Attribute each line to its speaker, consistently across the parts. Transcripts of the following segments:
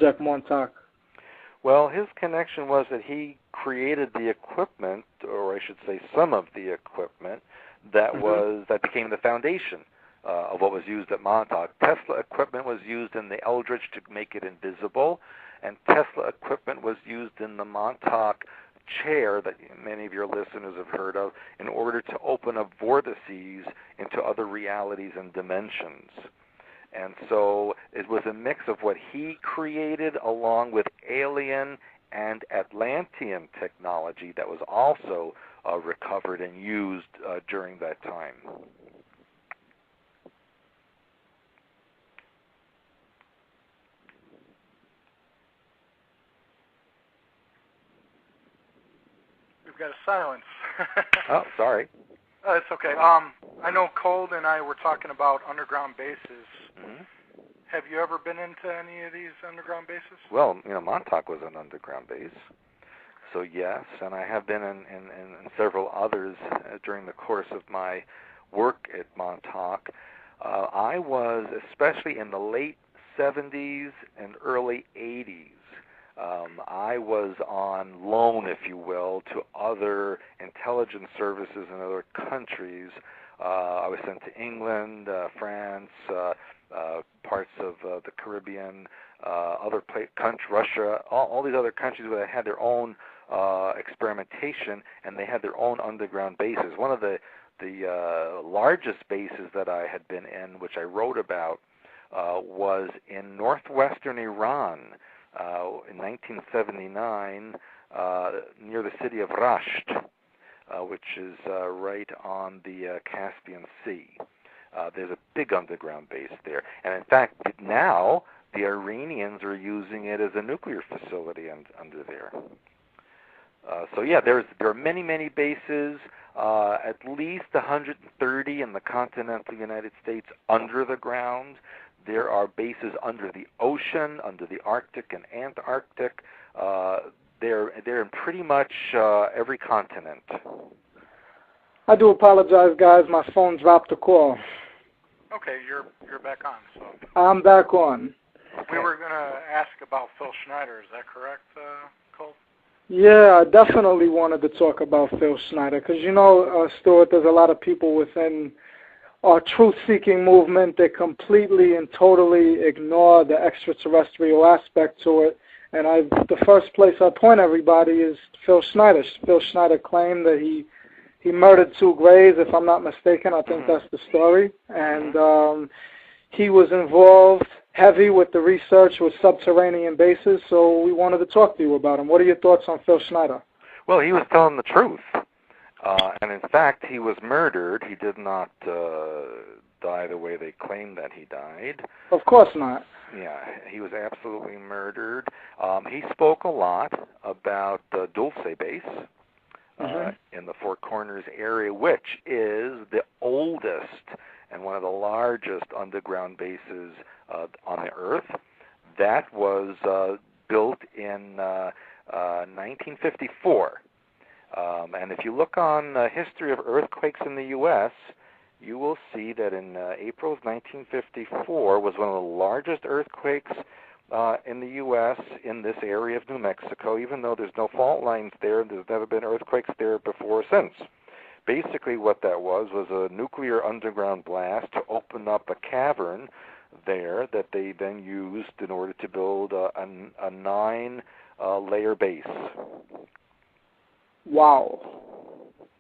Speaker 1: Project Mountauk?
Speaker 2: Well, his connection was that he created the equipment, or I should say some of the equipment, that that became the foundation of what was used at Mountauk. Tesla equipment was used in the Eldridge to make it invisible, and Tesla equipment was used in the Mountauk chair that many of your listeners have heard of in order to open up vortices into other realities and dimensions. And so it was a mix of what he created along with alien and Atlantean technology that was also recovered and used during that time.
Speaker 3: We've got a silence.
Speaker 2: Oh, sorry.
Speaker 3: It's okay. I know Cold and I were talking about underground bases.
Speaker 2: Mm-hmm.
Speaker 3: Have you ever been into any of these underground bases?
Speaker 2: Well, Mountauk was an underground base. So yes, and I have been in several others during the course of my work at Mountauk. I was, especially in the late 70s and early 80s, I was on loan, if you will, to other intelligence services in other countries. I was sent to England, France, parts of the Caribbean, other countries, Russia, all these other countries where they had their own experimentation, and they had their own underground bases. One of the largest bases that I had been in, which I wrote about, was in northwestern Iran in 1979, near the city of Rasht, which is right on the Caspian Sea. There's a big underground base there. And in fact, now the Iranians are using it as a nuclear facility under there. So yeah, there are many, many bases, at least 130 in the continental United States under the ground. There are bases under the ocean, under the Arctic and Antarctic. They're in pretty much every continent.
Speaker 1: I do apologize, guys. My phone dropped the call.
Speaker 3: Okay, you're back on. So
Speaker 1: I'm back on.
Speaker 3: We were going to ask about Phil Schneider. Is that correct, Cole?
Speaker 1: Yeah, I definitely wanted to talk about Phil Schneider because, Stewart, there's a lot of people within our truth-seeking movement that completely and totally ignore the extraterrestrial aspect to it. And the first place I point everybody is Phil Schneider. Phil Schneider claimed that he murdered 2 Greys, if I'm not mistaken. I think that's the story. And he was involved heavy with the research with subterranean bases, so we wanted to talk to you about him. What are your thoughts on Phil Schneider?
Speaker 2: Well, he was telling the truth. And in fact, he was murdered. He did not die the way they claimed that he died.
Speaker 1: Of course not.
Speaker 2: Yeah, he was absolutely murdered. He spoke a lot about Dulce Base in the Four Corners area, which is the oldest and one of the largest underground bases on the Earth. That was built in 1954. And if you look on the history of earthquakes in the U.S., you will see that in April of 1954 was one of the largest earthquakes in the U.S. in this area of New Mexico, even though there's no fault lines there. There's never been earthquakes there before or since. Basically what that was a nuclear underground blast to open up a cavern there that they then used in order to build a 9-layer base.
Speaker 1: Wow.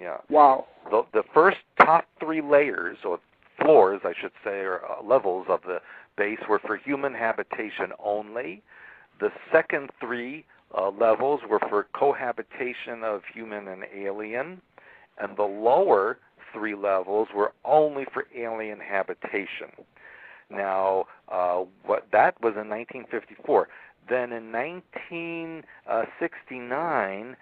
Speaker 2: Yeah.
Speaker 1: Wow.
Speaker 2: The first top 3 layers, or floors, I should say, or levels of the base were for human habitation only. The second 3 levels were for cohabitation of human and alien. And the lower 3 levels were only for alien habitation. Now, that was in 1954. Then in 1969,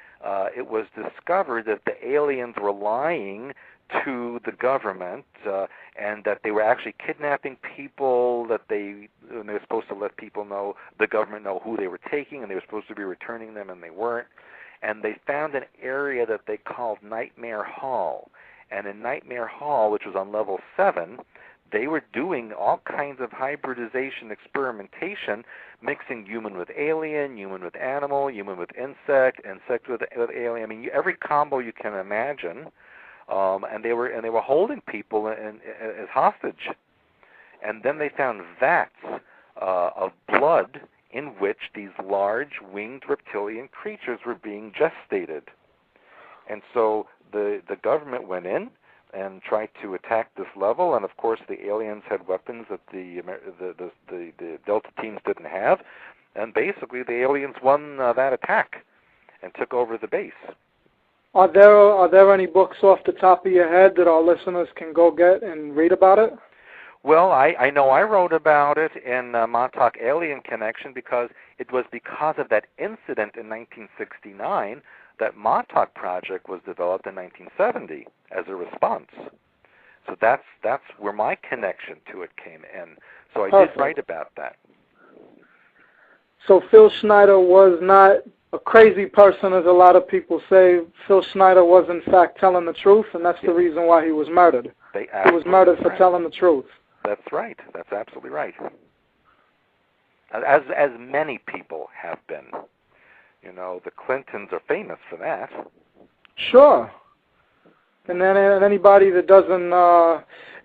Speaker 2: it was discovered that the aliens were lying to the government and that they were actually kidnapping people, that they were supposed to let people know, the government know who they were taking, and they were supposed to be returning them, and they weren't. And they found an area that they called Nightmare Hall. And in Nightmare Hall, which was on level 7, they were doing all kinds of hybridization experimentation, mixing human with alien, human with animal, human with insect, insect with alien. I mean, every combo you can imagine, and they were holding people as hostage. And then they found vats of blood in which these large winged reptilian creatures were being gestated. And so the government went in and tried to attack this level, and of course the aliens had weapons that the Delta teams didn't have, and basically the aliens won that attack and took over the base.
Speaker 1: Are there any books off the top of your head that our listeners can go get and read about it?
Speaker 2: Well, I know I wrote about it in Mountauk Alien Connection because it was because of that incident in 1969 that Mountauk Project was developed in 1970 as a response. So that's where my connection to it came in. So I did write about that.
Speaker 1: So Phil Schneider was not a crazy person, as a lot of people say. Phil Schneider was, in fact, telling the truth, and that's the reason why he was murdered. He was murdered for telling the truth.
Speaker 2: That's right. That's absolutely right. As many people have been. You know, the Clintons are famous for that.
Speaker 1: Sure. And then anybody that doesn't,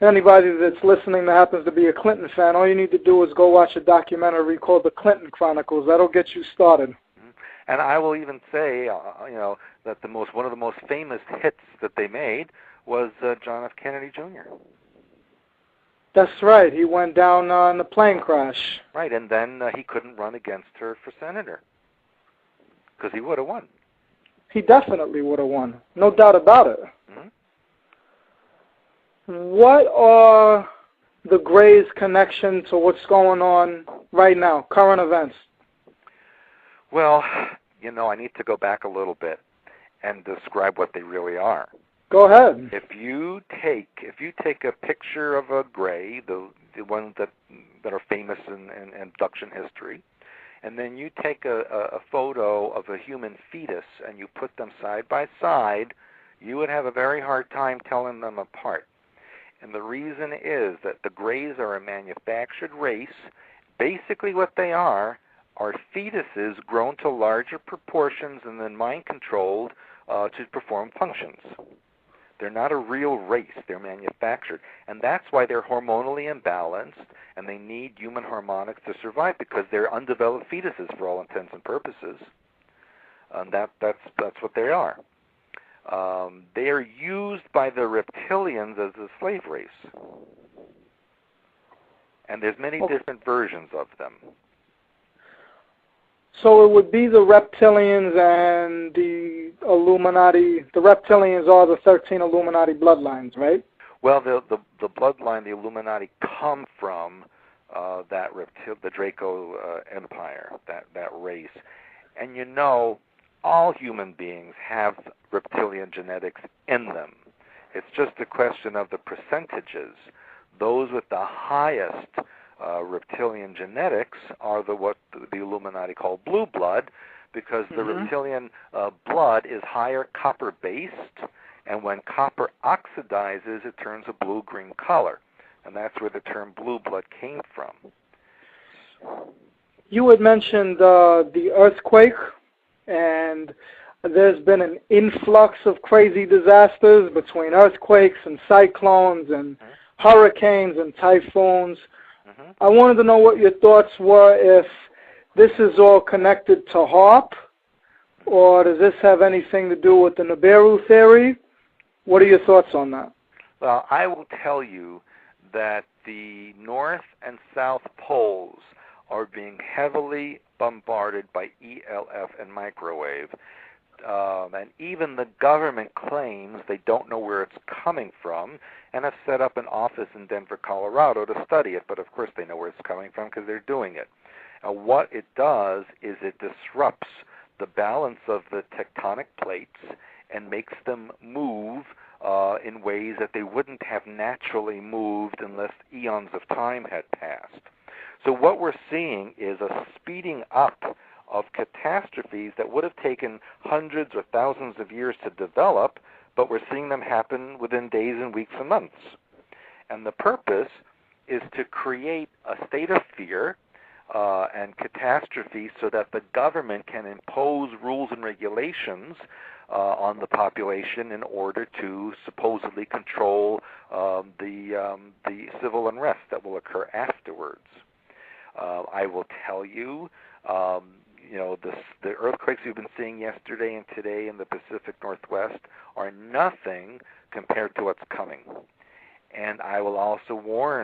Speaker 1: anybody that's listening that happens to be a Clinton fan, all you need to do is go watch a documentary called The Clinton Chronicles. That'll get you started.
Speaker 2: And I will even say, that one of the most famous hits that they made was John F. Kennedy Jr.
Speaker 1: That's right. He went down in the plane crash.
Speaker 2: Right, and then he couldn't run against her for senator because he would have won.
Speaker 1: He definitely would have won. No doubt about it.
Speaker 2: Mm-hmm.
Speaker 1: What are the Greys' connection to what's going on right now, current events?
Speaker 2: Well, I need to go back a little bit and describe what they really are.
Speaker 1: Go ahead.
Speaker 2: If you take a picture of a Grey, the ones that are famous in abduction history, and then you take a photo of a human fetus and you put them side by side, you would have a very hard time telling them apart. And the reason is that the Greys are a manufactured race. Basically what they are fetuses grown to larger proportions and then mind-controlled to perform functions. They're not a real race. They're manufactured. And that's why they're hormonally imbalanced, and they need human harmonics to survive because they're undeveloped fetuses for all intents and purposes. And that's what they are. They are used by the reptilians as a slave race. And there's many different versions of them.
Speaker 1: So it would be the reptilians and the Illuminati. The reptilians are the 13 Illuminati bloodlines, right?
Speaker 2: Well, the bloodline, the Illuminati, come from the Draco Empire, that race. And all human beings have reptilian genetics in them. It's just a question of the percentages. Those with the highest reptilian genetics are what the Illuminati call blue blood, because the reptilian blood is higher copper-based, and when copper oxidizes, it turns a blue-green color, and that's where the term blue blood came from.
Speaker 1: You had mentioned the earthquake, and there's been an influx of crazy disasters between earthquakes and cyclones and hurricanes and typhoons. I wanted to know what your thoughts were, if this is all connected to HAARP, or does this have anything to do with the Nibiru theory? What are your thoughts on that?
Speaker 2: Well, I will tell you that the North and South poles are being heavily bombarded by ELF and microwave. And even the government claims they don't know where it's coming from and have set up an office in Denver, Colorado to study it. But of course they know where it's coming from because they're doing it. What it does is it disrupts the balance of the tectonic plates and makes them move in ways that they wouldn't have naturally moved unless eons of time had passed. So what we're seeing is a speeding up of catastrophes that would have taken hundreds or thousands of years to develop, but we're seeing them happen within days and weeks and months. And the purpose is to create a state of fear and catastrophe so that the government can impose rules and regulations on the population in order to supposedly control the civil unrest that will occur afterwards. I will tell you, the earthquakes we've been seeing yesterday and today in the Pacific Northwest are nothing compared to what's coming. And I will also warn